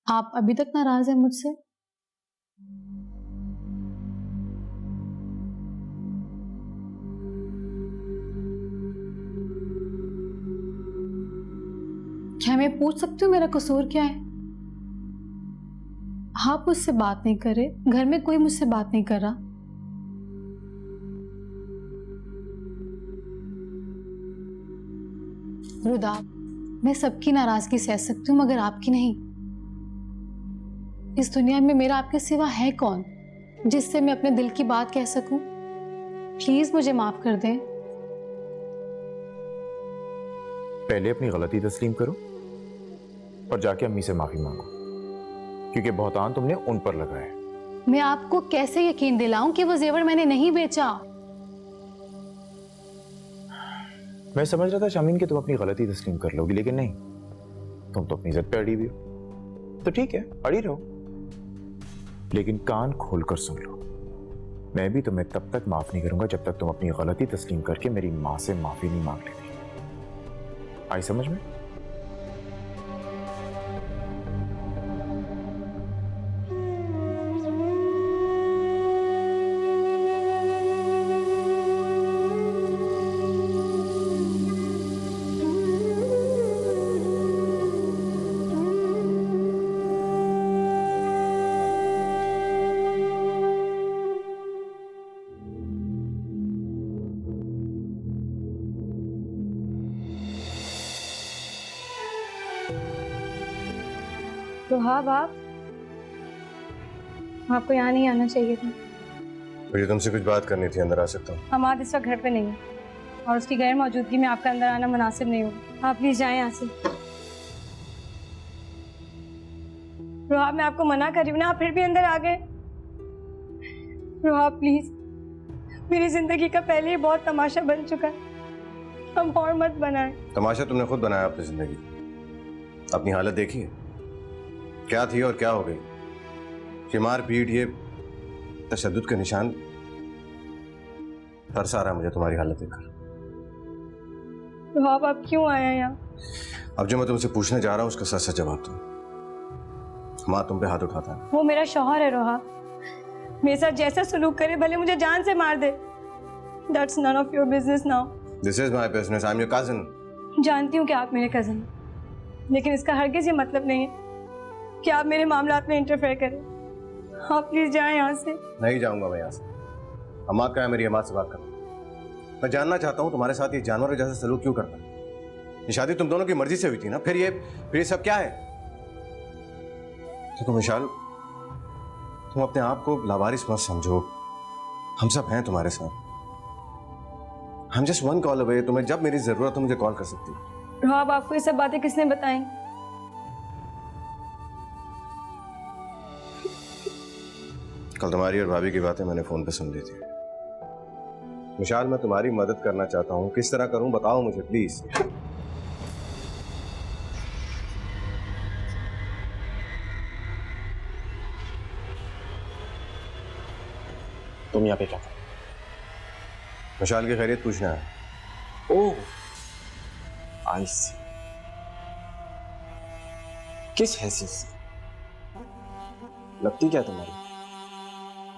आप अभी तक नाराज हैं मुझसे? क्या मैं पूछ सकती हूँ मेरा कसूर क्या है? आप मुझसे बात नहीं कर रहे, घर में कोई मुझसे बात नहीं कर रहा। रुदा, मैं सबकी नाराजगी सह सकती हूँ मगर आपकी नहीं। इस दुनिया में मेरा आपके सिवा है कौन जिससे मैं अपने दिल की बात कह सकूं? प्लीज मुझे माफ कर दें। पहले अपनी गलती तस्लीम करो और जाके अम्मी से माफी मांगो, क्योंकि बहुतान तुमने उन पर लगाया है। मैं आपको कैसे यकीन दिलाऊं कि वो जेवर मैंने नहीं बेचा? मैं समझ रहा था शामीन कि तुम अपनी गलती तस्लीम कर लोगी, लेकिन नहीं, तुम तो अपनी इज्जत पे अड़ी हुई हो। तो ठीक है, अड़ी रहो, लेकिन कान खोलकर सुन लो, मैं भी तुम्हें तब तक माफ नहीं करूंगा जब तक तुम अपनी गलती तस्लीम करके मेरी मां से माफी नहीं मांग लेती। आई समझ में? तो हाँ बाप, आपको यहाँ नहीं आना चाहिए था। मुझे तुमसे कुछ बात करनी थी, अंदर आ सकता हूँ? हमाद इस वक्त घर पे नहीं है और उसकी गैर मौजूदगी में आपका अंदर आना मुनासिब नहीं होगा। आप प्लीज जाएं यहाँ से। रोहा, मैं आपको मना कर रही हूँ ना, आप फिर भी अंदर आ गए। रोहा प्लीज, मेरी जिंदगी का पहले ही बहुत तमाशा बन चुका है, हम और मत बनाएं। तमाशा तुमने खुद बनाया अपनी जिंदगी। अपनी हालत देखिए क्या थी और क्या हो गई। ये मार पीट, ये तशद्दुद के निशान, तरस आ रहा है मुझे तुम्हारी हालत देखकर। रोहा, आप क्यों आए हैं यहाँ? अब जो मैं तुमसे पूछने जा रहा हूँ उसका सच सच जवाब दो। माँ तुम पे हाथ उठाता है। वो मेरा शौहर है रोहा, मेरे साथ जैसा सलूक करे, भले मुझे जान से मार दे। That's none of your business now. This is my business. I'm your cousin. जानती हूँ कि आप मेरे कजन हैं, लेकिन इसका हरगिज ये मतलब नहीं है कि आप मेरे मामलात में इंटरफेयर करें। आप प्लीज जाएं यहाँ से। नहीं जाऊंगा मैं यहाँ से। अम्मा का है मेरी अम्मा से बात करना। मैं जानना चाहता हूँ तुम्हारे साथ ये जानवर जैसा सलूक क्यों करता है। ये शादी तुम दोनों की मर्जी से हुई थी ना, फिर ये सब क्या है? देखो विशाल, तुम अपने आप को लावारिस मत समझो, हम सब हैं तुम्हारे साथ। हम जस्ट वन कॉल अवे। तुम्हें जब मेरी जरूरत हो मुझे कॉल कर सकती हो। हाँ, अब आपको ये सब बातें किसने बताई? कल तुम्हारी और भाभी की बातें मैंने फोन पे सुन ली थी। विशाल, मैं तुम्हारी मदद करना चाहता हूँ, किस तरह करूँ बताओ मुझे प्लीज। तुम यहाँ पे क्या कर? विशाल की खैरियत पूछना है। ओह, आई सी। किस हैसियत से? लगती क्या तुम्हारी?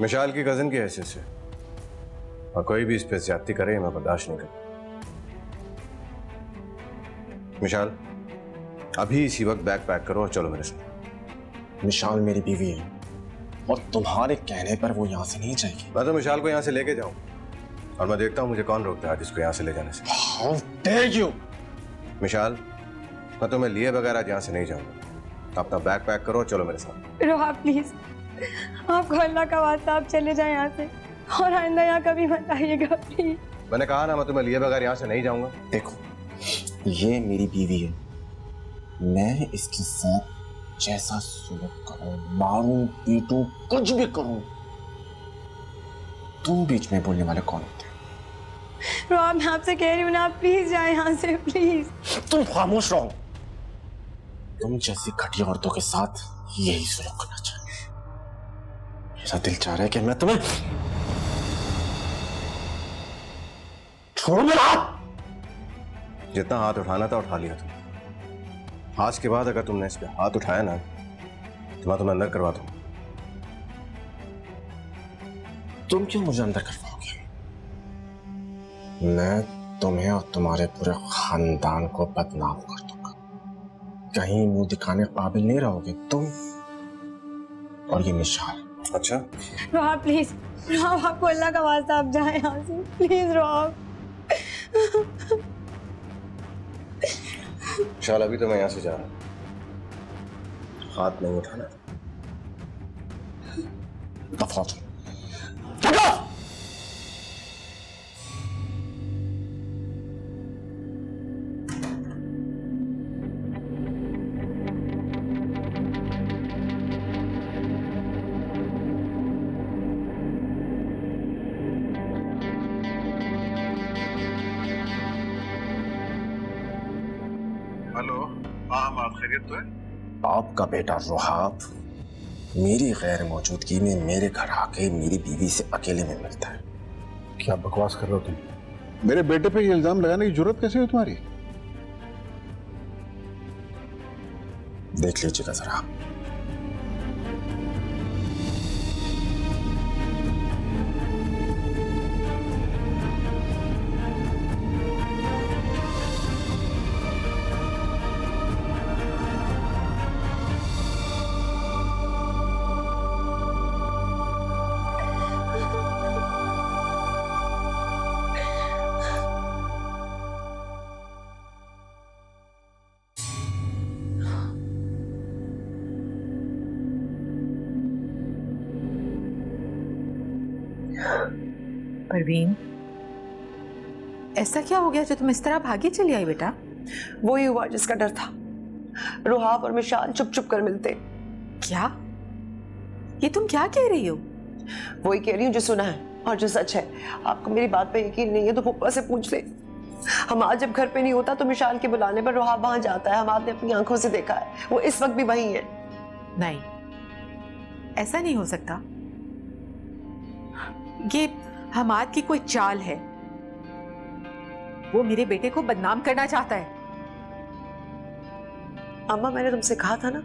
विशाल की कजन की हैसियत से, और कोई भी इस पे ज्यादती करे मैं बर्दाश्त नहीं करता। विशाल, अभी इसी वक्त बैग पैक करो और चलो मेरे साथ। विशाल मेरी बीवी है और तुम्हारे कहने पर वो यहाँ से नहीं जाएगी। मैं तो विशाल को यहाँ से लेके जाऊं और मैं देखता हूँ मुझे कौन रोकता है इसको यहाँ से ले जाने से। How dare you? विशाल, मैं तुम्हें लिए बगैर आज यहाँ से नहीं जाऊंगा। अपना बैग पैक करो और चलो मेरे साथ। रोहा प्लीज, आपको अल्लाह का वास्ता, आप चले जाएं यहाँ से और आइंदा यहाँ कभी मत आइएगा प्लीज। मैंने कहा ना मैं तुम्हें लिए बगैर यहाँ से नहीं जाऊंगा। देखो, ये मेरी बीवी है, मैं इसके साथ जैसा सुलूक करूं, मारूं, पीटूं, कुछ भी करूं, तुम बीच में बोलने वाले कौन होते हैं? रोहा, मैं आपसे कह रही हूँ ना, आप प्लीज जाएं यहाँ से प्लीज। तुम खामोश रहो। तुम जैसी घटिया औरतों के साथ यही सुलूक करना चाहिए। मेरा दिल चाह रहा है कि मैं तुम्हें छोड़ मेरा हाथ। जितना हाथ उठाना था उठा लिया तुम। आज के बाद अगर तुमने इस पे हाथ उठाया ना तो मैं अंदर करवा दूं। तुम क्यों मुझे अंदर करवाओगे? मैं तुम्हें और तुम्हारे पूरे खानदान को बदनाम कर दूंगा। कहीं मुंह दिखाने काबिल नहीं रहोगे तुम और ये निशान। अच्छा, रोहाब प्लीज, रोहाब आपको अल्लाह का वास्ता आप जाए यहाँ से प्लीज रोहाब। शाल अभी तो मैं यहाँ से जा रहा हूँ, हाथ नहीं उठाना। दफा हो। हेलो, हाँ हम आप खैरियत तो है? आपका बेटा रुहाब मेरी गैर मौजूदगी में मेरे घर आके मेरी बीवी से अकेले में मिलता है। क्या बकवास कर रहे हो तुम? मेरे बेटे पे ये इल्जाम लगाने की जरूरत कैसे हुई तुम्हारी? देख लीजिएगा जरा। परवीन, ऐसा क्या हो गया जो तुम इस तरह भागी चली आई बेटा? वही हुआ जिसका डर था। रुहाब और मिशाल चुप चुप कर मिलते। क्या? ये तुम क्या कह रही हो? वही कह रही हूँ जो सुना है और जो सच है। आपको मेरी बात पे यकीन नहीं है तो पप्पा से पूछ ले। हम आज जब घर पे नहीं होता तो मिशाल के बुलाने पर रुहाब वहां जाता है। हम आपने अपनी आंखों से देखा है, वो इस वक्त भी वही है। नहीं, ऐसा नहीं हो सकता। ये हमाद की कोई चाल है। वो मेरे बेटे को बदनाम करना चाहता है। अम्मा, मैंने तुमसे कहा था ना,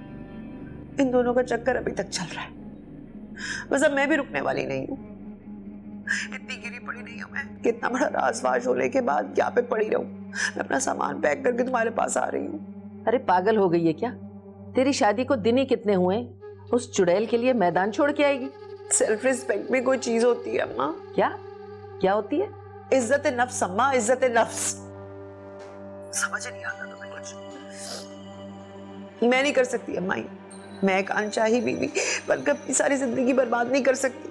इन दोनों का चक्कर अभी तक चल रहा है। बस अब मैं भी रुकने वाली नहीं हूँ। इतनी गिरी पड़ी नहीं हूँ मैं कि इतना बड़ा राजवाज होने के बाद यहाँ पे पड़ी रहूं। मैं अपना सामान पैक करके तुम्हारे पास आ रही हूँ। अरे पागल हो गई है क्या? तेरी शादी को दिन ही कितने हुए? उस चुड़ैल के लिए मैदान छोड़ के आएगी? सेल्फ रिस्पेक्ट भी कोई चीज होती है अम्मा। क्या क्या होती है? इज्जत नफ्स अम्मा, इज्जत नफ्स। समझ नहीं आता तुम्हें कुछ? मैं नहीं कर सकती अम्मा ये। मैं एक अनचाही बीवी बनकर अपनी सारी जिंदगी बर्बाद नहीं कर सकती।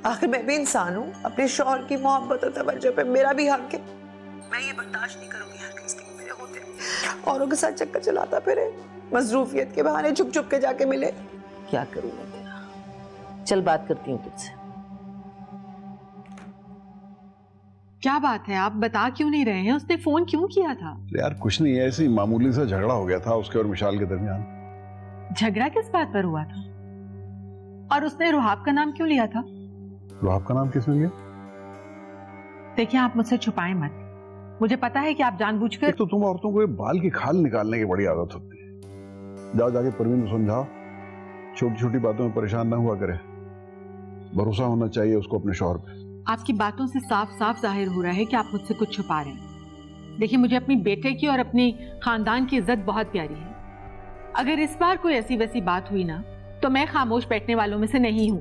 आखिर मैं भी इंसान हूँ। अपने शौहर की मोहब्बत और तवज्जो पे मेरा भी हक है। मैं ये बर्दाश्त नहीं करूंगी हर किसी मेरे होते औरों के साथ चक्कर चलाता फिरे, मसरूफियत के बहाने छुप छुप के जाके मिले। क्या करूं मैं तेरा? चल बात करती हूँ तुझसे। क्या बात है, आप बता क्यों नहीं रहे हैं? उसने फोन क्यों किया था? यार कुछ नहीं है, ऐसे ही मामूली सा झगड़ा हो गया था उसके और मिशाल के दरमियान। झगड़ा किस बात पर हुआ था? और उसने रुहाब का नाम क्यों लिया था? रुहाब का नाम किसने लिया? देखिए, आप मुझसे छुपाएं मत। मुझे पता है कि आप जानबूझकर। एक तो तुम औरतों को ये बाल की खाल निकालने की बड़ी आदत होती है। जाओ जाके परवीन को समझाओ, छोटी छोटी बातों में परेशान ना हुआ करे। भरोसा होना चाहिए उसको अपने शौहर पे। आपकी बातों से साफ साफ जाहिर हो रहा है कि आप मुझसे कुछ छुपा रहे हैं। देखिए, मुझे अपनी बेटे की और अपनी खानदान की इज्जत बहुत प्यारी है। अगर इस बार कोई ऐसी वैसी बात हुई ना, तो मैं खामोश बैठने वालों में से नहीं हूं।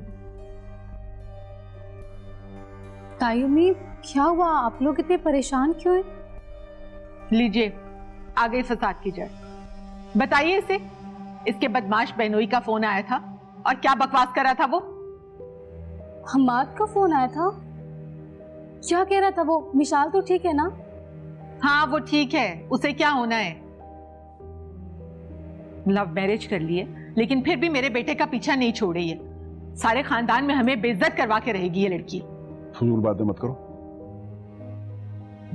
तायुमी, क्या हुआ? आप लोग इतने परेशान क्यों हैं? लीजिए, आगे फसाद की जड़। बताइए इसे, इसके बदमाश बहनोई का फोन आया था और क्या बकवास कर रहा था वो? हमाद का फोन आया था? क्या कह रहा था वो? मिशाल तो ठीक है ना? हाँ, वो ठीक है। उसे क्या होना है? लव मैरिज कर लिए, लेकिन फिर भी मेरे बेटे का पीछा नहीं छोड़ रही है। सारे खानदान में हमें बेइज्जत करवा के रहेगी ये लड़की। फजूल बातें मत करो।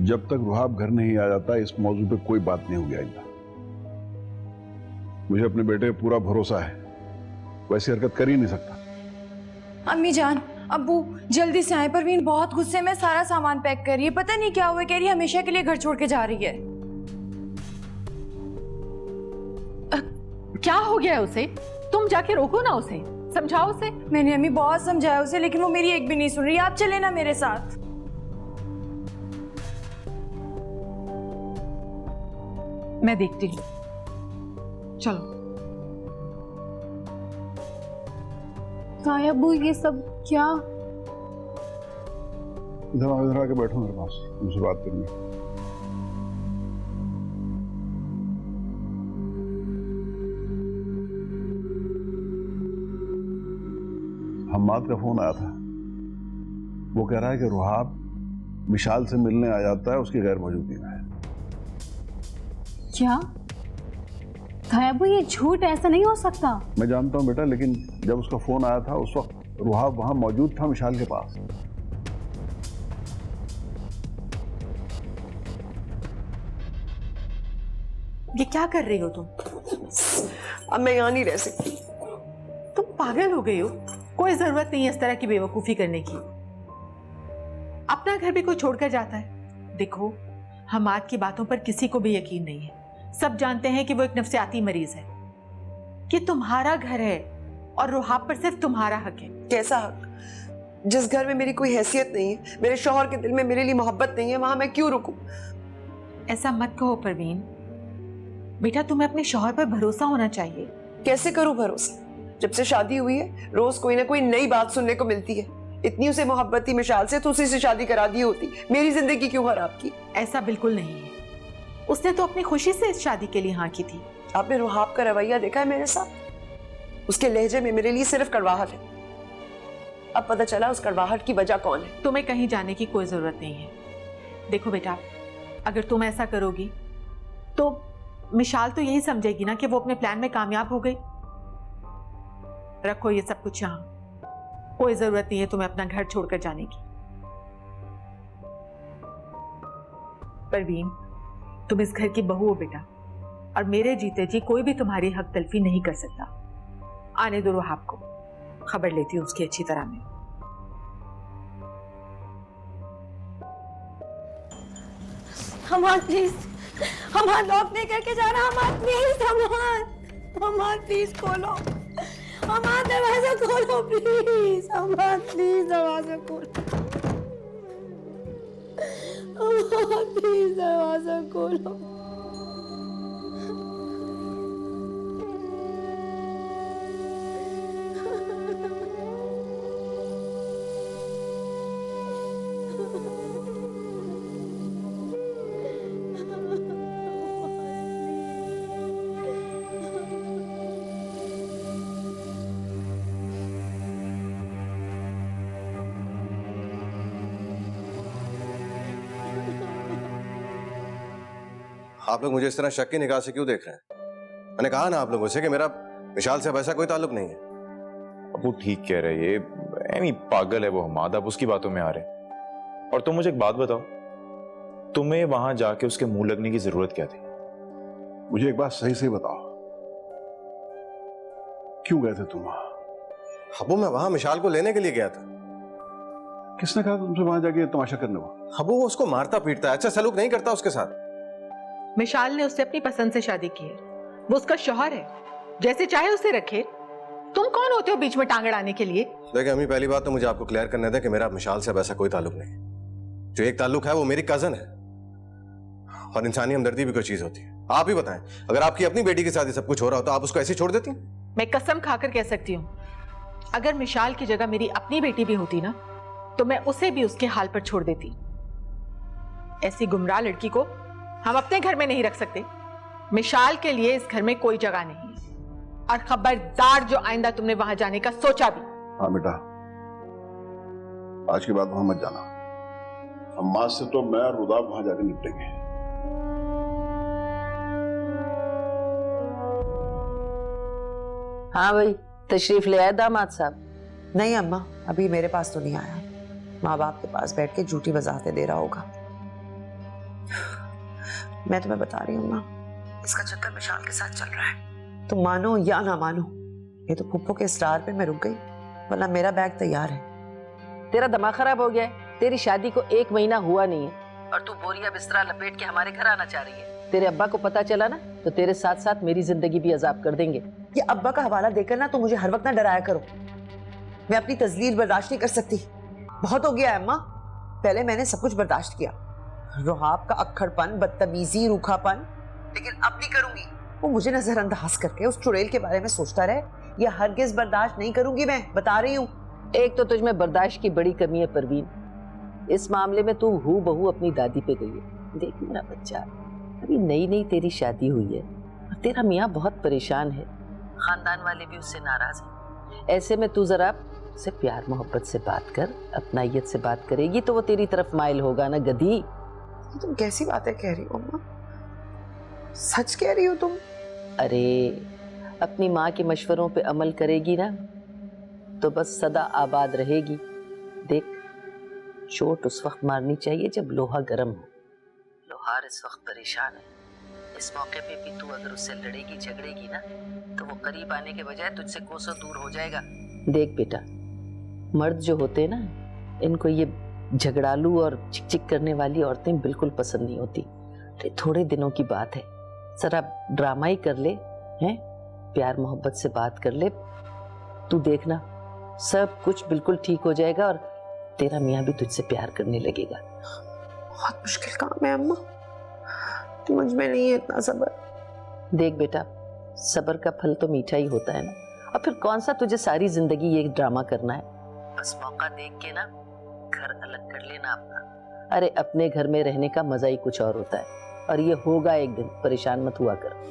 जब तक रुहाब घर नहीं आ जाता इस मौजू पे कोई बात नहीं होगी आइंदा। मुझे अपने बेटे पे पूरा भरोसा है, वैसी हरकत कर ही नहीं सकता। अम्मी जान, अब्बू जल्दी से आए। परवीन बहुत गुस्से में सारा सामान पैक कर रही है। पता नहीं क्या हुआ, कह रही है हमेशा के लिए घर छोड़ के जा रही है। क्या हो गया उसे? तुम जाके रोको ना उसे, समझाओ उसे। मैंने अम्मी बहुत समझाया उसे, लेकिन वो मेरी एक भी नहीं सुन रही। आप चले ना मेरे साथ। मैं देखती हूँ, चलो। ताया अब्बू ये सब क्या? इधर आके बैठो मेरे पास, तुमसे बात करनी है। हम्माद का फोन आया था। वो कह रहा है कि रुहाब विशाल से मिलने आ जाता है उसकी गैर मौजूदगी में। क्या ताया अब्बू, ये झूठ, ऐसा नहीं हो सकता। मैं जानता हूं बेटा, लेकिन जब उसका फोन आया था उस वक्त रुहाब वहां मौजूद था विशाल के पास। ये क्या कर रही हो तुम? अब मैं यहाँ नहीं रह सकती। तुम पागल हो गई हो? कोई जरूरत नहीं है इस तरह की बेवकूफी करने की। अपना घर भी कोई छोड़कर जाता है? देखो, हमाद की बातों पर किसी को भी यकीन नहीं है। सब जानते हैं कि वो एक नफ्सियाती मरीज है, कि तुम्हारा घर है और रुहाब पर सिर्फ तुम्हारा हक है। कैसा हक? जिस घर में मेरी कोई हैसियत नहीं है, मेरे शौहर के दिल में मेरे लिए मोहब्बत नहीं है, वहां मैं क्यों रुकूं? ऐसा मत कहो परवीन। बेटा, तुम्हें अपने शौहर पर भरोसा होना चाहिए। कैसे करूं भरोसा? जब से शादी हुई है रोज कोई ना कोई नई बात सुनने को मिलती है। इतनी उसे मोहब्बत थी मिशाल से तो उसी से शादी करा दी होती। मेरी जिंदगी क्यों खराब की? ऐसा बिल्कुल नहीं है। उसने तो अपनी खुशी से इस शादी के लिए हाँ की थी। आपने रुहाब का रवैया देखा है मेरे साथ? उसके लहजे में मेरे लिए सिर्फ कड़वाहट है। अब पता चला उस कड़वाहट की वजह कौन है। तुम्हें कहीं जाने की कोई जरूरत नहीं है। देखो बेटा, अगर तुम ऐसा करोगी तो मिशाल तो यही समझेगी ना कि वो अपने प्लान में कामयाब हो गई। रखो ये सब कुछ यहाँ, कोई जरूरत नहीं है तुम्हें अपना घर छोड़कर जाने की। परवीन, तुम इस घर की बहू हो बेटा, और मेरे जीते जी कोई भी तुम्हारी हक तलफी नहीं कर सकता। आने दो रुहाब को, खबर लेती हूँ उसकी अच्छी तरह में। हमाद प्लीज, हमाद लॉक नहीं करके जाना। हमाद प्लीज, हमाद प्लीज खोलो। हमाद दरवाजा खोलो प्लीज। हमाद प्लीज दरवाजा खोलो। हमाद प्लीज दरवाजा खोलो। आप लोग मुझे इस तरह शक की निगाह से क्यों देख रहे हैं? मैंने कहा ना आप लोगों से कि मेरा विशाल से अब ऐसा कोई ताल्लुक नहीं है। अब वो ठीक कह रहे हैं, ये ऐमी पागल है वो हमाद, आप उसकी बातों में आ रहे हैं। और तुम मुझे एक बात बताओ, तुम्हें वहां जाके उसके मुंह लगने की जरूरत क्या थी? मुझे एक बात सही से बताओ, क्यों गए थे तुम वहां? हबू, मैं वहां मिशाल को लेने के लिए गया था। किसने कहा तुमसे वहां जाके तमाशा करने को? हबू वो उसको मारता पीटता है, अच्छा सलूक नहीं करता उसके साथ। मिशाल ने उससे अपनी पसंद से शादी की है, वो उसका शौहर है, जैसे चाहे उसे रखे। तुम कौन होते हो बीच में टांग अड़ाने के लिए? देखिए अम्मी, पहली बात तो मुझे आपको क्लियर करने दें कि मेरा मिशाल से अब ऐसा कोई ताल्लुक नहीं है। जो एक ताल्लुक है वो मेरी कजन है, और इंसानी हमदर्दी भी कोई चीज होती है। आप ही बताएं, अगर आपकी अपनी बेटी के साथ ये सब कुछ हो रहा हो तो आप उसको ऐसे छोड़ देती? मैं कसम खाकर कह सकती हूँ, अगर मिशाल की जगह मेरी अपनी बेटी भी होती ना, तो मैं उसे भी उसके हाल पर छोड़ देती। ऐसी गुमराह लड़की को हम अपने घर में नहीं रख सकते। मिशाल के लिए इस घर में कोई जगह नहीं है, और खबरदार जो आइंदा तुमने वहां जाने का सोचा भी। हाँ बेटा, आज के बाद वहां मत जाना। अम्मा से तो मैं और रुदाब वहां जाके निपटेंगे। हाँ भाई, तशरीफ ले आए दामाद साहब? नहीं अम्मा, अभी मेरे पास तो नहीं आया। माँ बाप के पास बैठ के झूठी वजाहतें दे रहा होगा। मैं तुम्हें बता रही हूँ माँ, इसका चक्कर मिशाल के साथ चल रहा है। तुम मानो या ना मानो, ये तो फुप्पो के इसरार पे मैं रुक गई, वरना मेरा बैग तैयार है। तेरा दिमाग खराब हो गया है? तेरी शादी को 1 महीना हुआ नहीं है और तू बोरिया बिस्तरा लपेट के हमारे घर आना चाह रही है। तेरे अब्बा को पता चला ना तो तेरे साथ साथ मेरी जिंदगी भी अजाब कर देंगे। ये अब्बा का हवाला देकर ना तो मुझे हर वक्त ना डराया करो। मैं अपनी तजलील बर्दाश्त नहीं कर सकती। बहुत हो गया है अम्मा। पहले मैंने सब कुछ बर्दाश्त किया, रुहाब का अक्खड़पन, बदतमीजी, रूखापन, लेकिन अब नहीं करूंगी। वो मुझे नजरअंदाज करके उस चुड़ैल के बारे में सोचता रहे, ये हरगिज बर्दाश्त नहीं करूंगी। मैं बता रही हूँ। एक तो तुझमें बर्दाश्त की बड़ी कमी है परवीन, इस मामले में तू हू बहू अपनी दादी पे गई है। देख मेरा बच्चा, अभी नई नई तेरी शादी हुई है और तेरा मियाँ बहुत परेशान है, खानदान वाले भी उससे नाराज हैं। ऐसे में तू जरा उससे प्यार मोहब्बत से बात कर, अपनाइयत से बात करेगी तो वो तेरी तरफ माइल होगा ना गधी। तुम कैसी बातें कह रही हो अम्मा? सच कह रही हो तुम? अरे अपनी माँ के मशवरों पे अमल करेगी ना तो बस सदा आबाद रहेगी। देख, चोट उस वक्त मारनी चाहिए जब लोहा गर्म हो। लोहार इस वक्त परेशान है, इस मौके पे भी तू अगर उससे लड़ेगी झगड़ेगी ना तो वो करीब आने के बजाय तुझसे कोसों दूर हो जाएगा। देख बेटा, मर्द जो होते हैं ना, इनको ये झगड़ालू और चिक चिक करने वाली औरतें बिल्कुल पसंद नहीं होती। तो थोड़े दिनों की बात है, जरा ड्रामा ही कर ले, हैं, प्यार मोहब्बत से बात कर ले, तू देखना सब कुछ बिल्कुल ठीक हो जाएगा और तेरा मियाँ भी तुझसे प्यार करने लगेगा। बहुत मुश्किल काम है अम्मा, मुझ में नहीं है इतना सब्र। देख बेटा, सब्र का फल तो मीठा ही होता है ना। और फिर कौन सा तुझे सारी जिंदगी ये ड्रामा करना है? बस मौका देख के ना घर अलग कर लेना अपना। अरे अपने घर में रहने का मजा ही कुछ और होता है, और ये होगा एक दिन, परेशान मत हुआ कर।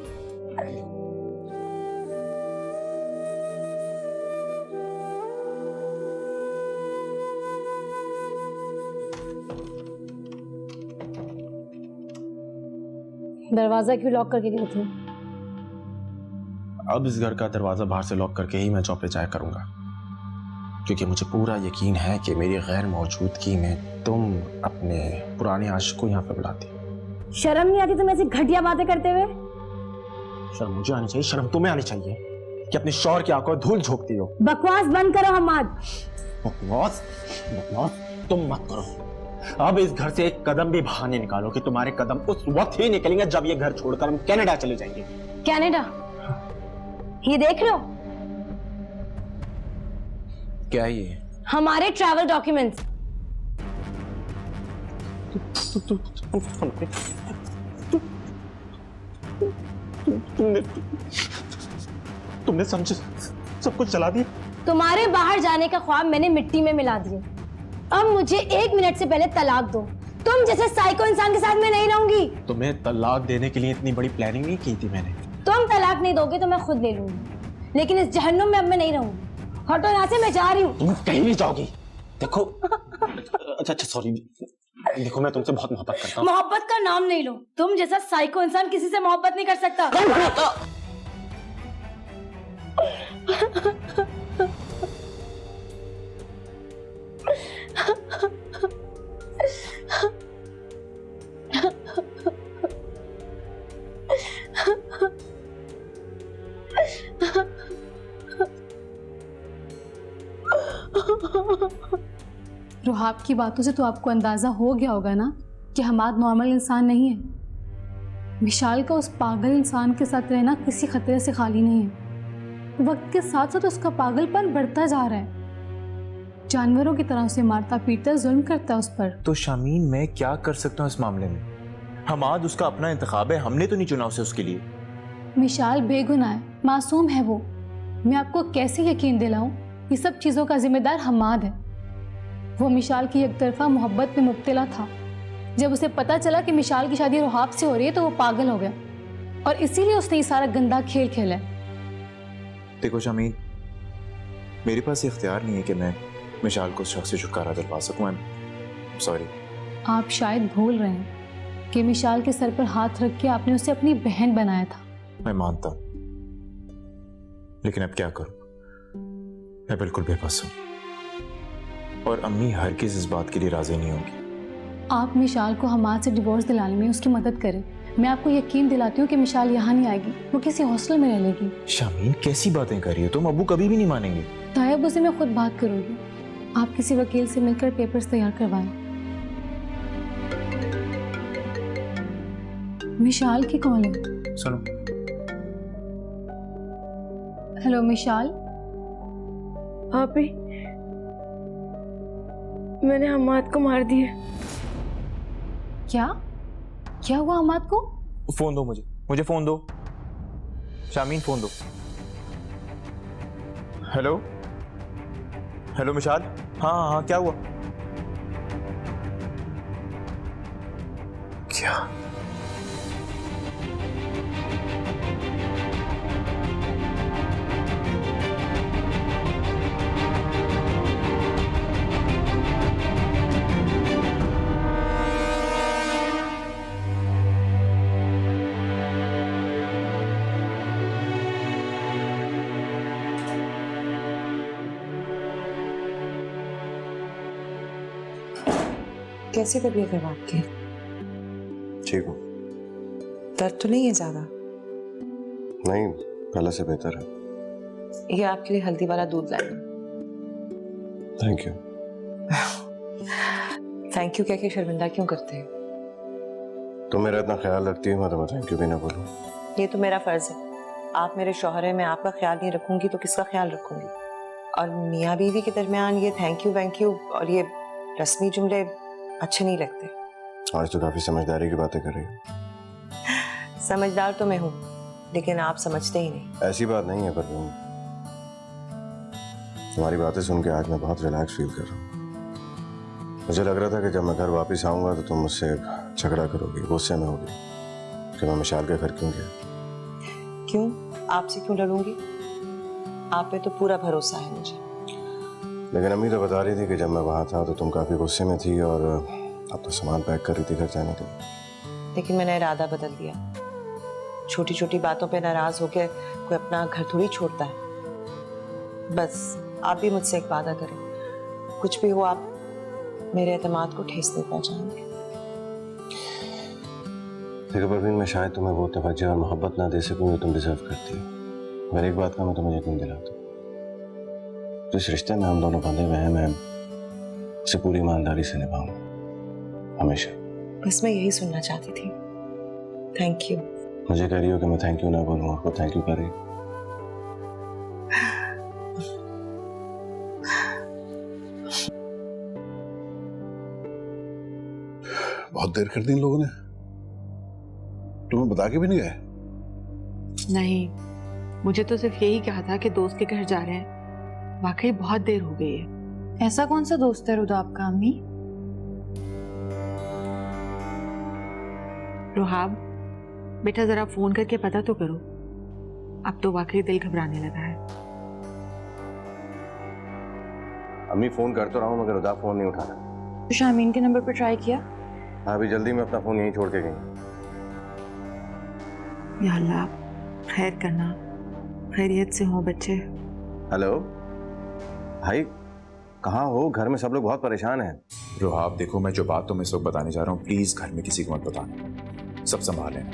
दरवाजा क्यों लॉक करके गई थी? अब इस घर का दरवाजा बाहर से लॉक करके ही मैं जॉब पे जाया करूंगा, क्योंकि मुझे पूरा यकीन है कि मेरी गैर मौजूदगी में तुम अपने पुराने आशिक को यहाँ पे बुलाती। शर्म नहीं आती तुम्हें ऐसी घटिया बातें करते हुए? शर्म मुझे आनी चाहिए, शर्म तुम्हें आनी चाहिए कि अपने शौहर की आंखों में धूल झोंकती हो। बकवास बंद करो हम्माद। बकवास बकवास तुम मत करो। अब इस घर से एक कदम भी बाहर नहीं निकालो कि तुम्हारे कदम उस वक्त ही निकलेंगे जब ये घर छोड़कर हम कनाडा चले जाएंगे। कनाडा? ये देख लो, क्या ये? हमारे ट्रैवल डॉक्यूमेंट्स। तुमने समझ सब कुछ जला दिया। तुम्हारे बाहर जाने का ख्वाब मैंने मिट्टी में मिला दिया। अब मुझे 1 मिनट से पहले तलाक दो। तुम जैसे साइको इंसान के साथ मैं नहीं रहूंगी। तुम्हें तलाक देने के लिए इतनी बड़ी प्लानिंग नहीं की थी मैंने। तुम तलाक नहीं दोगे तो मैं खुद ले लूंगी, लेकिन इस जहन्नुम में अब मैं नहीं रहूंगी। हटो यहाँ से, मैं जा रही हूँ। तुम कहीं नहीं जाओगी। देखो अच्छा सॉरी, देखो मैं तुमसे बहुत मोहब्बत करता हूँ। मोहब्बत का नाम नहीं लो। तुम जैसा साइको इंसान किसी से मोहब्बत नहीं कर सकता। रुहाब की बातों से तो आपको अंदाजा हो गया होगा ना कि हमाद नॉर्मल इंसान नहीं है। विशाल का उस पागल इंसान के साथ रहना किसी खतरे से खाली नहीं है। वक्त के साथ साथ उसका पागलपन बढ़ता जा रहा है। जानवरों की तरह उसे मारता पीटता जुल्म करता है उस पर। तो शामीन मैं क्या कर सकता हूँ इस मामले में? हमाद उसका अपना इंतखाब है, हमने तो नहीं चुना उसे उसके लिए। विशाल बेगुनाह है, मासूम है वो। मैं आपको कैसे यकीन दिलाऊं? ये सब चीज़ों का जिम्मेदार हमाद है। वो मिशाल की एकतरफा मोहब्बत में मुब्तला था। जब उसे पता चला कि मिशाल की शादी रुहाब से हो रही है तो वो पागल हो गया, और इसीलिए उसने ये सारा गंदा खेल खेला है। देखो शामीन, मेरे पास ये इख्तियार नहीं है कि मैं मिशाल को उस शख्स से छुटकारा दिलवा सकूं। I'm sorry। आप शायद भूल रहे हैं कि मिशाल के सर पर हाथ रख के आपने उसे अपनी बहन बनाया था। मैं मानता हूं, लेकिन अब क्या करूं? मैं बिल्कुल बेबस हूं, और अम्मी हरगिज़ इस बात के लिए राजी नहीं होगी। आप मिशाल को हमाद से डिवोर्स दिलाने में उसकी मदद करें। मैं आपको यकीन दिलाती हूँ कि मिशाल यहाँ नहीं आएगी, वो किसी हॉस्टल में रह लेगी। शामीन कैसी बातें कर रही हो तुम? अब्बू कभी भी नहीं मानेंगे। तायब उसे मैं खुद बात करूंगी। आप किसी वकील से मिलकर पेपर्स तैयार करवाएं। मिशाल की कॉल है। सुनो। हेलो मिशाल। आप ही, मैंने हमाद को मार दिया। क्या क्या हुआ हमाद को? फोन दो मुझे फोन दो। शामीन फोन दो। Hello hello Mishal. हाँ क्या हुआ? क्या? कैसी तबीयत है आपकी? ठीक हूँ। दर्द तो नहीं है ज्यादा? नहीं, पहले से बेहतर है। ये आपके लिए हल्दी वाला दूध लाए। Thank you. थैंक यू कह के शर्मिंदा क्यों करते हैं? तुम मेरा इतना ख्याल रखती हो, मैं तुम्हें थैंक यू भी ना बोलूं। ये तो मेरा फर्ज है। आप मेरे शौहर हैं, मैं आपका ख्याल नहीं रखूंगी तो किसका ख्याल रखूंगी? और मियाँ बीवी के दरमियान ये थैंक यू और ये रस्मी जुमले अच्छे नहीं लगते। आज तो काफी समझदारी की बातें कर रही हो। समझदार तो मैं हूँ, लेकिन आप समझते ही नहीं। ऐसी बात नहीं है, पर तुम्हारी बातें सुन के आज मैं बहुत रिलैक्स फील कर रहा हूँ। मुझे लग रहा था कि जब मैं घर वापस आऊंगा तो तुम मुझसे झगड़ा करोगी, गुस्से में होगी कि मैं मिशाल के घर क्यों गया। क्यों? आपसे क्यों लड़ूंगी? आप पे तो पूरा भरोसा है मुझे। लेकिन अम्मी तो बता रही थी कि जब मैं वहां था तो तुम काफी गुस्से में थी और अब तो सामान पैक कर रही थी घर जाने के लिए। लेकिन मैंने इरादा बदल दिया। छोटी छोटी बातों पे नाराज होकर कोई अपना घर थोड़ी छोड़ता है। बस आप भी मुझसे एक वादा करें, कुछ भी हो आप मेरे एतमाद को ठेस नहीं पहुंचाएंगे। देखो परवीन, मैं शायद तुम्हें वो तवज्जो और मोहब्बत ना दे सकूं जो तुम डिजर्व करती हो, मगर एक बात का मैं तुम्हें यकीन दिलाता हूं, जिस रिश्ते में हम दोनों बंधे हुए हैं मैं उसे पूरी ईमानदारी से निभाऊंगा, हमेशा। बस मैं यही सुनना चाहती थी। Thank you. मुझे कह रही हो कि मैं थैंक यू ना बोलूं और वो थैंक यू कर रही हो। बहुत देर कर दी इन लोगों ने, तुम्हें बता के भी नहीं गए? नहीं, मुझे तो सिर्फ यही कहा था कि दोस्त के घर जा रहे हैं। वाकई बहुत देर हो गई है। ऐसा कौन सा दोस्त है रुदा आपका अम्मी? रोहाब, बेटा जरा फोन करके पता तो करो। अब तो वाकई दिल घबराने लगा है। अम्मी फोन कर तो रहा हूं मगर उदा फोन नहीं उठा रहा। तो शामीन के नंबर पर ट्राई किया? हाँ, अभी जल्दी में अपना फोन यहीं छोड़ के गई। या अल्लाह, खैर करना, खैरियत से हो बच्चे। हेलो भाई, कहाँ हो? घर में सब लोग बहुत परेशान हैं। रोहाब देखो, मैं जो बात तुम्हें इस वक्त बताने जा रहा हूँ प्लीज घर में किसी को मत बताना, सब संभाल लेना।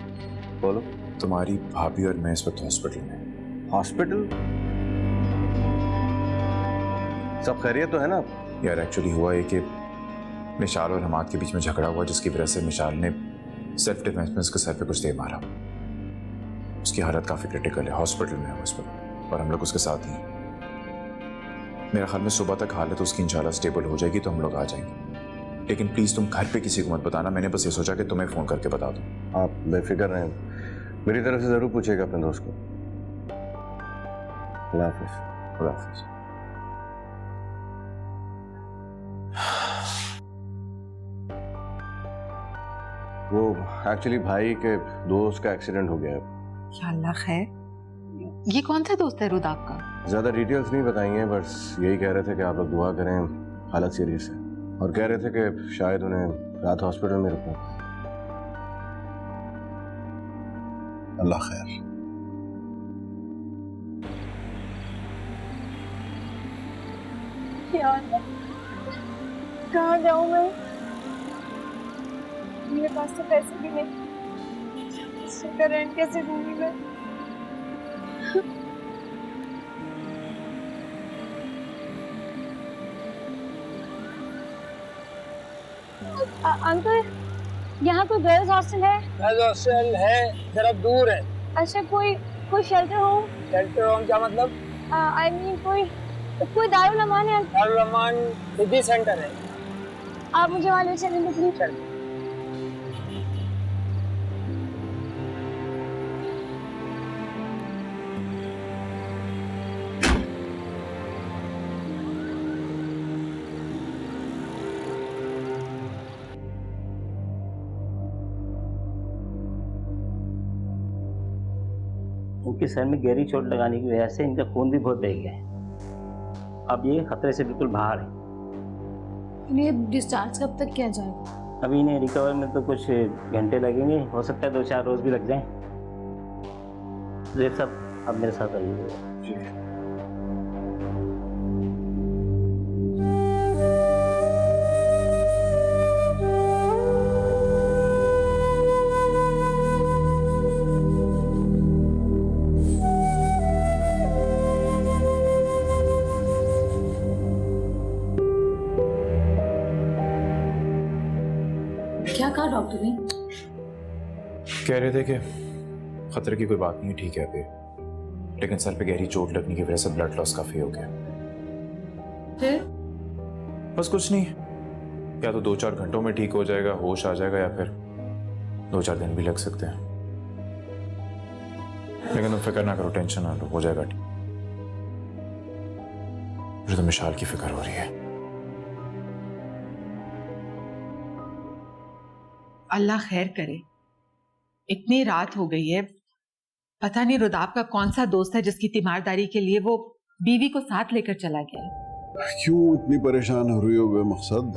बोलो। तुम्हारी भाभी और मैं इस वक्त हॉस्पिटल में। हॉस्पिटल? सब खैरियत तो है ना? यार एक्चुअली हुआ है कि मिशाल और हमाद के बीच में झगड़ा हुआ, जिसकी वजह से मिशाल ने सेल्फ डिफेंस में उसके सर पे कुछ दे मारा। उसकी हालत काफी क्रिटिकल है, हॉस्पिटल में है उस वक्त, और हम लोग उसके साथ ही हैं। मेरा ख्याल में सुबह तक हालत उसकी इंशाल्लाह स्टेबल हो जाएगी तो हम लोग आ जाएंगे। लेकिन प्लीज तुम घर पे किसी को मत बताना, मैंने बस ये सोचा कि तुम्हें फोन करके बता दूं। आप बेफिक्र रहें, मेरी तरफ से जरूर पूछेगा अपने दोस्त को। अल्लाह हाफिज़। खुदा हाफिज़। वो एक्चुअली भाई के दोस्त का एक्सीडेंट हो गया है। या अल्लाह खैर। ये कौन सा दोस्त है रुदा आपका? ज्यादा डिटेल्स नहीं बताएंगे, बस यही कह रहे थे कि आप लोग दुआ करें, हालत सीरियस है, और कह रहे थे कि शायद उन्हें रात हॉस्पिटल में रुकना। अल्लाह खैर। यार कहाँ जाऊँ मैं? मेरे पास तो पैसे भी नहीं, इसका रेंट कैसे दूंगी मैं? अंकल यहाँ कोई गर्ल्स हॉस्टल है? गर्ल्स हॉस्टल है, जरा दूर है। अच्छा, कोई शेल्टर होम? शेल्टर होम क्या मतलब? आई मीन कोई दारुल अमान है? दारुल अमान सिटी सेंटर है। आप मुझे वहाँ ले चलेंगे प्लीज? उनके सर में गहरी चोट लगाने की वजह से इनका खून भी बहुत बह गया है। अब ये खतरे से बिल्कुल बाहर है। इन्हें डिस्चार्ज कब तक किया जाएगा? अभी इन्हें रिकवर में तो कुछ घंटे लगेंगे, हो सकता है 2-4 रोज भी लग जाएं। रेप साहब, अब मेरे साथ आइए। क्या कहा डॉक्टर ने? कह रहे थे कि खतरे की कोई बात नहीं है, ठीक है अभी, लेकिन सर पे गहरी चोट लगने की वजह से ब्लड लॉस काफी हो गया। फिर? बस कुछ नहीं, या तो 2-4 घंटों में ठीक हो जाएगा, होश आ जाएगा, या फिर 2-4 दिन भी लग सकते हैं। लेकिन तुम फिक्र ना करो, टेंशन ना लो, हो जाएगा ठीक। मुझे तो मिशाल की फिक्र हो रही है। अल्लाह खैर करे। इतनी रात हो गई है, पता नहीं रुदाब का कौन सा दोस्त है जिसकी तीमारदारी के लिए वो बीवी को साथ लेकर चला गया है। क्यों इतनी परेशान हो रही हो बेमकसद?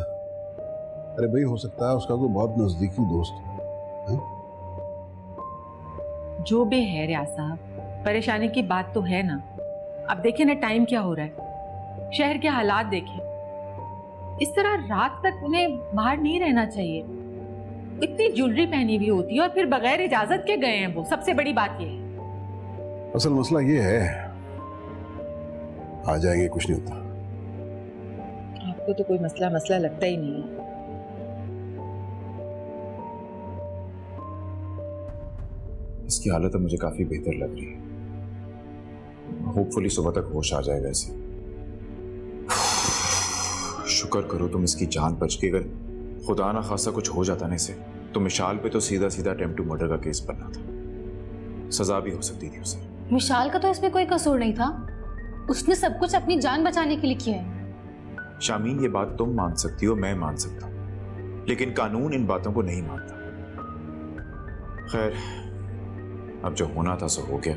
अरे भाई, हो सकता है उसका कोई बहुत नजदीकी दोस्त है? जो भी है रियाज साहब, परेशानी की बात तो है ना। अब देखें ना टाइम क्या हो रहा है, शहर के हालात देखें। इस तरह रात तक उन्हें बाहर नहीं रहना चाहिए। इतनी ज्वेलरी पहनी हुई होती है और फिर बगैर इजाजत के गए हैं वो, सबसे बड़ी बात ये है। असल मसला ये है, आ जाएंगे, कुछ नहीं होता। आपको तो कोई मसला लगता ही नहीं है। इसकी हालत अब मुझे काफी बेहतर लग रही है। होपफुली सुबह तक होश आ जाएगा इसे। शुक्र करो तुम इसकी जान बच गई। अगर खुदा ना खासा कुछ हो जाता ना इसे, तो मिशाल पे तो सीधा अटेम्प्ट टू मर्डर का केस बनना था, सजा भी हो सकती थी उसे। मिशाल का तो इसमें कोई कसूर नहीं था, उसने सब कुछ अपनी जान बचाने के लिए किया है। शामीन, ये बात तुम मान सकती हो, मैं मान सकता हूं, लेकिन कानून इन बातों को नहीं मानता। खैर, अब जो होना था सो हो गया।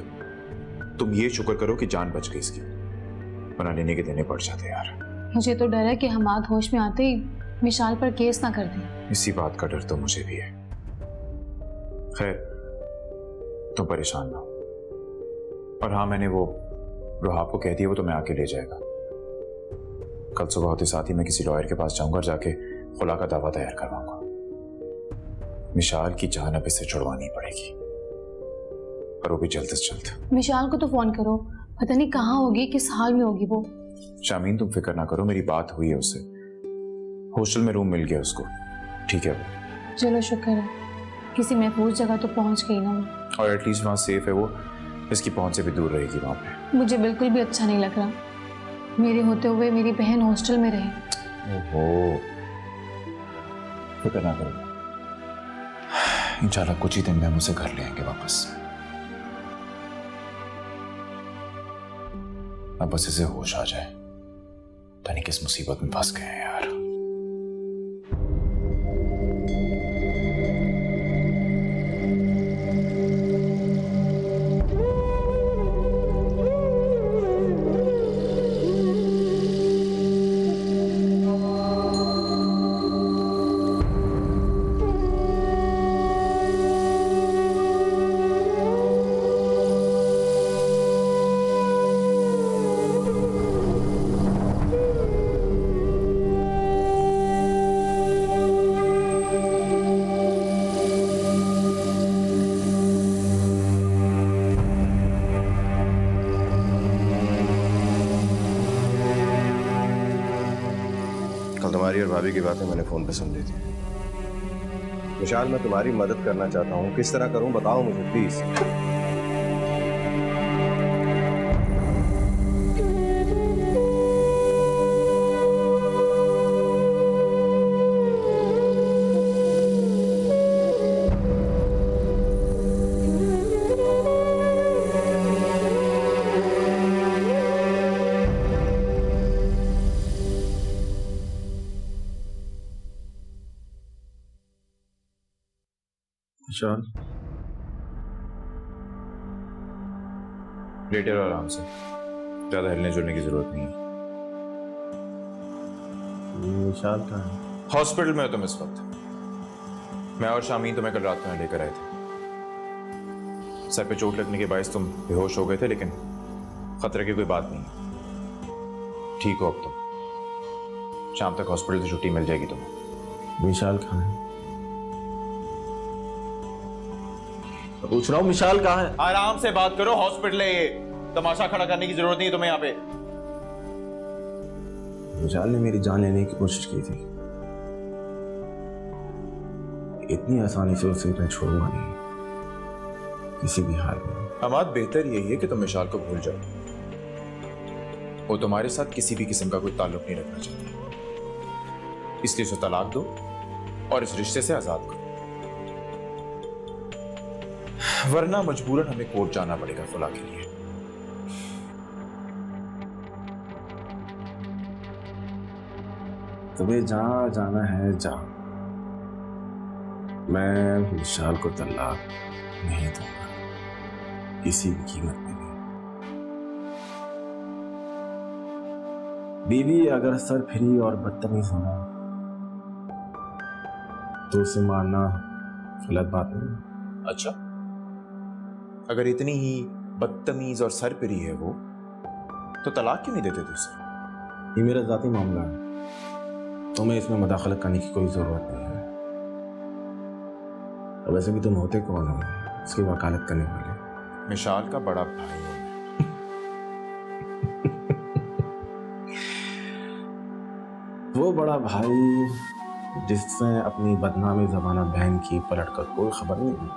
तुम ये शुक्र करो कि जान बच गई इसकी, वरना लेने के देने पड़ जाते यार। मुझे तो डर है कि हमाद होश में आते ही मिशाल पर केस ना कर दें। इसी बात का डर तो मुझे भी है। खैर, तुम परेशान ना हो। और हाँ, मैंने वो रुहाब को कह दिया, वो तुम्हें आके ले जाएगा। कल सुबह होते साथ ही मैं किसी लॉयर के पास जाऊंगा और जाके खुला का दावा तैयार करवाऊंगा। मिशाल की जान अब इससे छुड़वानी पड़ेगी, और वो भी जल्द से जल्द। मिशाल को तो फोन करो, पता नहीं कहाँ होगी, किस हाल में होगी वो। शामीन, तुम फिक्र ना करो, मेरी बात हुई है उससे। हॉस्टल में रूम मिल गया उसको, ठीक है वो। चलो शुक्र है, किसी महफूज जगह तो पहुंच गई ना वो। और एटलीस्ट वहाँ सेफ है वो, इसकी पहुंच से भी दूर रहेगी वहाँ पे। मुझे बिल्कुल भी अच्छा नहीं लग रहा, मेरे होते हुए मेरी बहन हॉस्टल में रहे। ओहो, फिक्र ना करो, इंशाल्लाह कुछ ही दिन में हम उसे घर ले आएंगे वापस। अब बस इसे होश आ जाए, पता नहीं किस मुसीबत में फंस गए हैं यार। कल तुम्हारी और भाभी की बातें मैंने फोन पे सुन ली थी। विशाल, मैं तुम्हारी मदद करना चाहता हूँ। किस तरह करूँ बताओ मुझे प्लीज। विशाल, लेटे रहो आराम से, ज्यादा हिलने जुलने की जरूरत नहीं है। विशाल कहाँ है? हॉस्पिटल में हो तुम इस वक्त। मैं और शामीन तुम्हें कल रात में लेकर आए थे। सर पे चोट लगने के बायस तुम बेहोश हो गए थे, लेकिन खतरे की कोई बात नहीं। ठीक हो अब तुम। शाम तक हॉस्पिटल से छुट्टी मिल जाएगी तुम्हें। विशाल कहाँ है? पूछ रहा हूँ विशाल कहाँ है? आराम से बात करो, हॉस्पिटल है ये। तमाशा खड़ा करने की जरूरत नहीं है तुम्हें यहाँ पे। विशाल ने मेरी जान लेने की कोशिश की थी। इतनी आसानी से उसे मैं छोड़ूंगा नहीं, किसी भी हाल में। हमाद, बेहतर यही है कि तुम विशाल को भूल जाओ। वो तुम्हारे साथ किसी भी किस्म का कोई ताल्लुक नहीं रखना चाहती, इसलिए उसे तलाक दो और इस रिश्ते से आजाद करो, वरना मजबूरन हमें कोर्ट जाना पड़ेगा फुला के लिए। तुम्हें जहां जाना है जाओ, मैं विशाल को तलाक नहीं दूंगा, किसी भी कीमत पे नहीं। बीवी अगर सरफिरी और बदतमीज होना तो उसे मारना गलत बात नहीं। अच्छा, अगर इतनी ही बदतमीज और सरपिरी है वो, तो तलाक क्यों नहीं देते तुझसे? ये मेरा जाती मामला है, तुम्हें इसमें मदाखलत करने की कोई जरूरत नहीं है। और वैसे भी तुम होते कौन हो उसकी वकालत करने वाले? विशाल का बड़ा भाई हो। वो बड़ा भाई जिसने अपनी बदनामी जमाना बहन की पलट कर कोई खबर नहीं दी।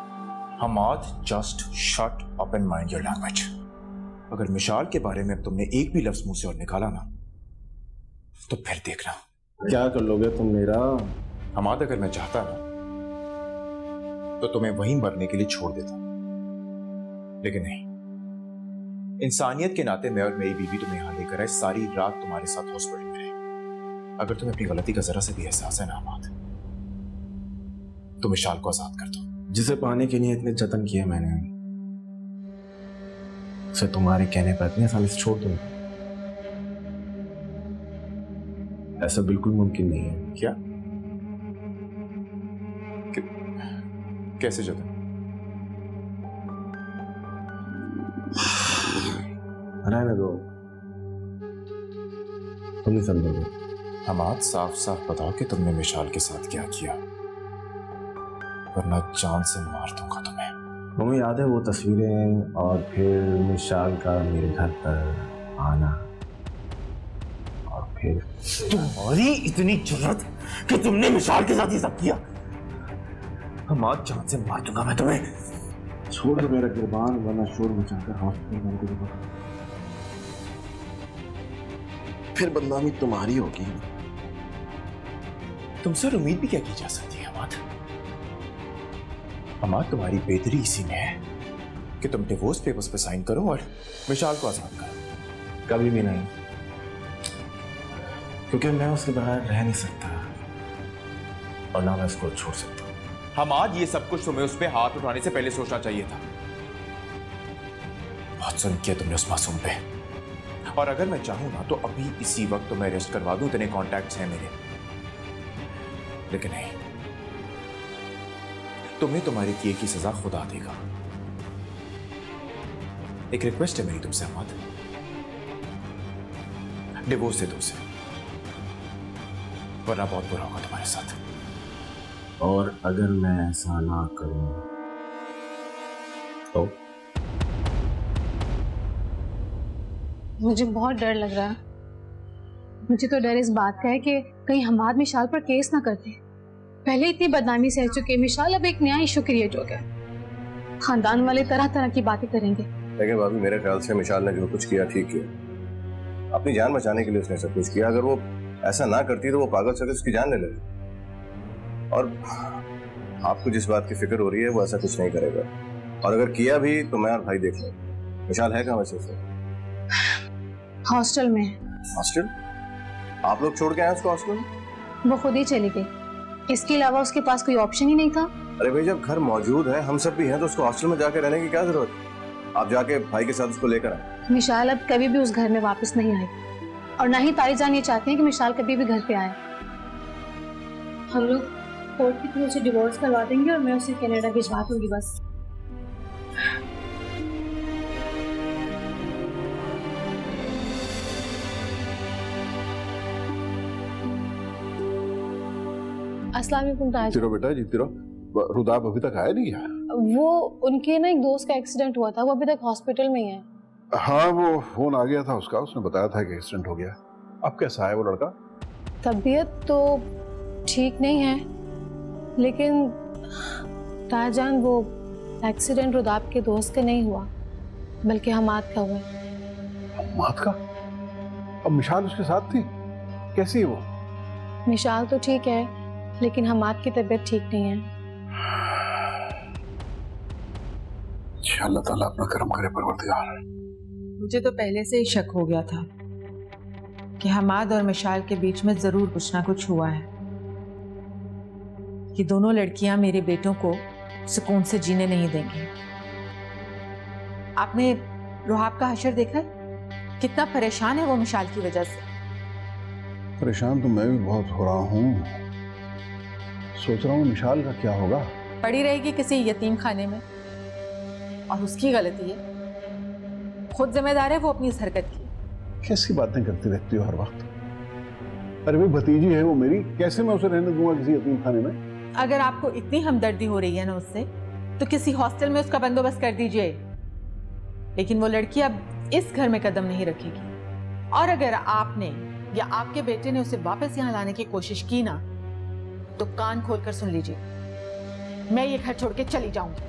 Hamad, just shut up and mind your language. अगर मिशाल के बारे में तुमने एक भी लफ्ज मुंह से और निकाला ना, तो फिर देखना क्या कर लोगे तुम मेरा। हमाद, अगर मैं चाहता ना तो तुम्हें वहीं मरने के लिए छोड़ देता, लेकिन नहीं। इंसानियत के नाते मैं और मेरी बीवी तुम्हें यहां लेकर आए, सारी रात तुम्हारे साथ हॉस्पिटल में रहे। अगर तुम्हें अपनी गलती का जरा से भी एहसास है ना हमाद, तो मिशाल को आजाद कर दो। जिसे पाने के लिए इतने जतन किए मैंने, उसे तुम्हारे कहने पर इतनी आसानी से छोड़ दूंगा? ऐसा बिल्कुल मुमकिन नहीं है। क्या? कैसे जतन? रहने दो, तुम नहीं समझोगे। हमाद, साफ साफ बताओ कि तुमने मिशाल के साथ क्या किया, वरना जान से मार दूंगा तुम्हें। तुम्हें याद है वो तस्वीरें और फिर मिशाल का मेरे घर पर आना, और फिर तुम्हारी इतनी जुर्रत कि तुमने मिशाल के साथ ये सब किया? हमाद, जान से मार दूंगा मैं तुम्हें। छोड़ दो मेरा गिरबान, वरना शोर मचाकर हॉस्पिटल में को फिर बदनामी तुम्हारी होगी। तुमसे उम्मीद भी क्या की जा सकती है हमाद? हमाद, तुम्हारी बेहतरी इसी में है कि तुम डिवोर्स पेपर्स पे साइन करो और विशाल को आजाद करो। कभी भी नहीं, क्योंकि मैं उसके बगैर रह नहीं सकता और ना मैं उसको छोड़ सकता। हमाद, ये सब कुछ तुम्हें उस पे हाथ उठाने से पहले सोचना चाहिए था। बहुत जुल्म किया तुमने उस मासूम पे, और अगर मैं चाहूं ना तो अभी इसी वक्त तुम्हें अरेस्ट करवा दूं, इतने कॉन्टैक्ट्स हैं मेरे। लेकिन नहीं, तुम्हें तुम्हारे किए की सजा खुदा देगा। एक रिक्वेस्ट है मेरी तुमसे हमाद, डिवोर्स दे दो उसे, वरना बहुत बुरा होगा तुम्हारे साथ। और अगर मैं ऐसा ना करूं तो? मुझे बहुत डर लग रहा है। मुझे तो डर इस बात का है कि कहीं हमाद मिशाल पर केस ना करते। पहले इतनी बदनामी सह चुके हैं विशाल, अब एक नया इशू क्रिएट हो गया। खानदान वाले तरह तरह की बातें करेंगे। लेकिन भाभी मेरे ख्याल से मिशाल ने जो कुछ किया ठीक किया। अपनी जान बचाने के लिए उसने सब कुछ किया। अगर वो ऐसा ना करती तो वो पागल से उसकी जान ले लेती। और आपको जिस बात की फिक्र हो रही है वो ऐसा कुछ नहीं करेगा, और अगर किया भी तो मैं और भाई देख लेंगे। मिशाल है कहाँ वैसे उसे? हॉस्टल में। हॉस्टल? आप लोग छोड़ के आए उसको हॉस्टल में? वो खुद ही चली गई, इसके अलावा उसके पास कोई ऑप्शन ही नहीं था। अरे भाई जब घर मौजूद है, हम सब भी हैं, तो उसको हॉस्टल में जाके रहने की क्या जरूरत है? आप जाके भाई के साथ उसको लेकर आए। मिशाल अब कभी भी उस घर में वापस नहीं आई, और ना ही ताई जान ये चाहती हैं कि मिशाल कभी भी घर पे आए। हम लोग कोर्ट की तरफ से डिवोर्स करवा देंगे और मैं उसे कनाडा भिजवा दूंगी बस। अस्सलाम वालेकुम ताज। जीती रहो बेटा, जीती रहो। रुदाब अभी तक आया नहीं है? वो उनके ना एक दोस्त का एक्सीडेंट हुआ था, वो अभी तक हॉस्पिटल में ही है। हाँ, वो फोन आ गया था उसका, उसने बताया था कि एक्सीडेंट हो गया। अब कैसा है वो लड़का? तबीयत तो ठीक नहीं है, लेकिन ताजान वो एक्सीडेंट रुदाब के दोस्त का नहीं हुआ बल्कि हमाद का हुआ है। हमाद का? अब मिशाल उसके साथ थी, कैसी है वो? मिशाल तो ठीक है, लेकिन हमाद की तबीयत ठीक नहीं है। अच्छा, अल्लाह ताला अपना करम करे परवरदिगार। मुझे तो पहले से ही शक हो गया था कि हमाद और मिशाल के बीच में जरूर कुछ ना कुछ हुआ है। ये दोनों लड़कियां मेरे बेटों को सुकून से जीने नहीं देंगी। आपने रुहाब का हशर देखा है? कितना परेशान है वो मिशाल की वजह से। परेशान तो मैं भी बहुत हो रहा हूँ। सोच रहा हूँ मिशाल का क्या होगा। पड़ी रहेगी किसी यतीम खाने में, और उसकी गलती है, खुद जिम्मेदार है वो अपनी इस हरकत की। कैसी बातें करती रहती हो हर वक्त। अरे भाई भतीजी है वो मेरी, कैसे मैं उसे रहने दूंगा किसी यतीम खाने में? अगर आपको इतनी हमदर्दी हो रही है ना उससे, तो किसी हॉस्टल में उसका बंदोबस्त कर दीजिए। लेकिन वो लड़की अब इस घर में कदम नहीं रखेगी, और अगर आपने या आपके बेटे ने उसे वापस यहाँ लाने की कोशिश की ना, तो कान खोलकर सुन लीजिए, मैं ये घर छोड़ के चली जाऊंगी।